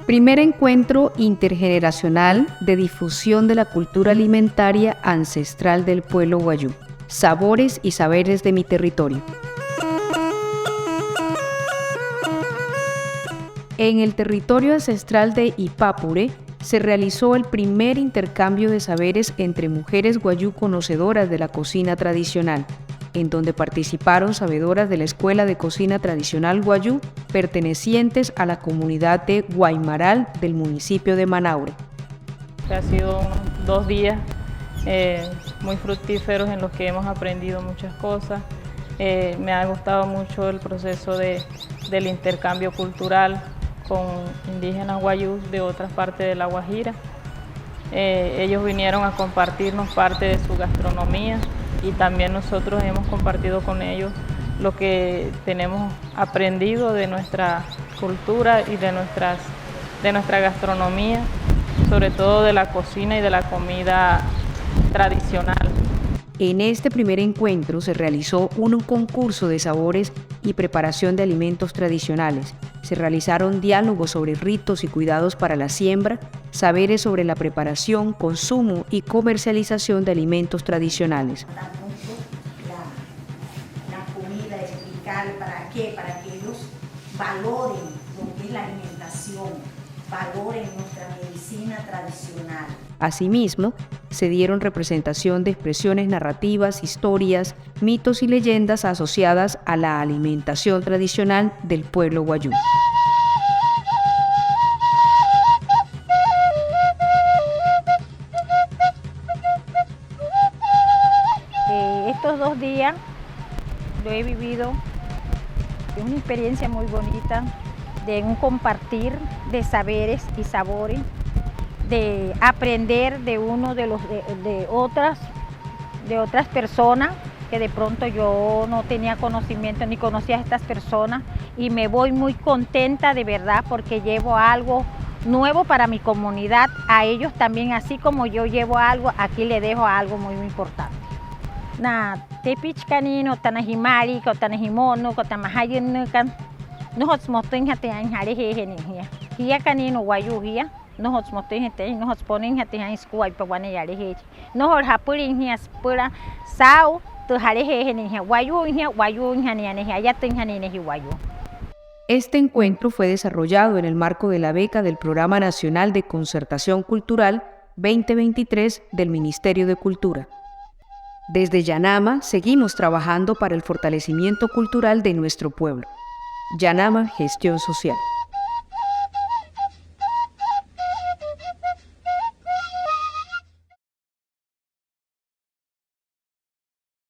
Primer encuentro intergeneracional de difusión de la cultura alimentaria ancestral del pueblo Wayuu. Sabores y saberes de mi territorio. En el territorio ancestral de Ipapure se realizó el primer intercambio de saberes entre mujeres Wayuu conocedoras de la cocina tradicional, en donde participaron sabedoras de la Escuela de Cocina Tradicional Wayuu, pertenecientes a la comunidad de Guaymaral del municipio de Manaure. Ha sido 2 días muy fructíferos en los que hemos aprendido muchas cosas. Me ha gustado mucho el proceso del intercambio cultural con indígenas Wayuu de otras partes de La Guajira. Ellos vinieron a compartirnos parte de su gastronomía y también nosotros hemos compartido con ellos lo que tenemos aprendido de nuestra cultura y de nuestra gastronomía, sobre todo de la cocina y de la comida tradicional. En este primer encuentro se realizó un concurso de sabores y preparación de alimentos tradicionales. Se realizaron diálogos sobre ritos y cuidados para la siembra, saberes sobre la preparación, consumo y comercialización de alimentos tradicionales. La comida, explicar para qué, para que ellos valoren lo que es la alimentación, valoren nuestra medicina tradicional. Asimismo, se dieron representación de expresiones narrativas, historias, mitos y leyendas asociadas a la alimentación tradicional del pueblo Wayuu. Estos 2 días lo he vivido, es una experiencia muy bonita de un compartir de saberes y sabores, de aprender de otras personas que de pronto yo no tenía conocimiento ni conocía a estas personas, y me voy muy contenta de verdad porque llevo algo nuevo para mi comunidad, a ellos también, así como yo llevo algo, aquí le dejo algo muy importante. Na tepich kanino tanahimari ko tanahimono ko tamahayin kan nohots motin hati an hare he hiya kanino Wayuu hiya nohots motin hati nohots ponin hati an skuai pa wane yare he nohor hapurin hiya spura sau to hare he hiya Wayuu hani ane hiya tin hani ne Wayuu. Este encuentro fue desarrollado en el marco de la beca del Programa Nacional de Concertación Cultural 2023 del Ministerio de Cultura. Desde Yanama seguimos trabajando para el fortalecimiento cultural de nuestro pueblo. Yanama Gestión Social.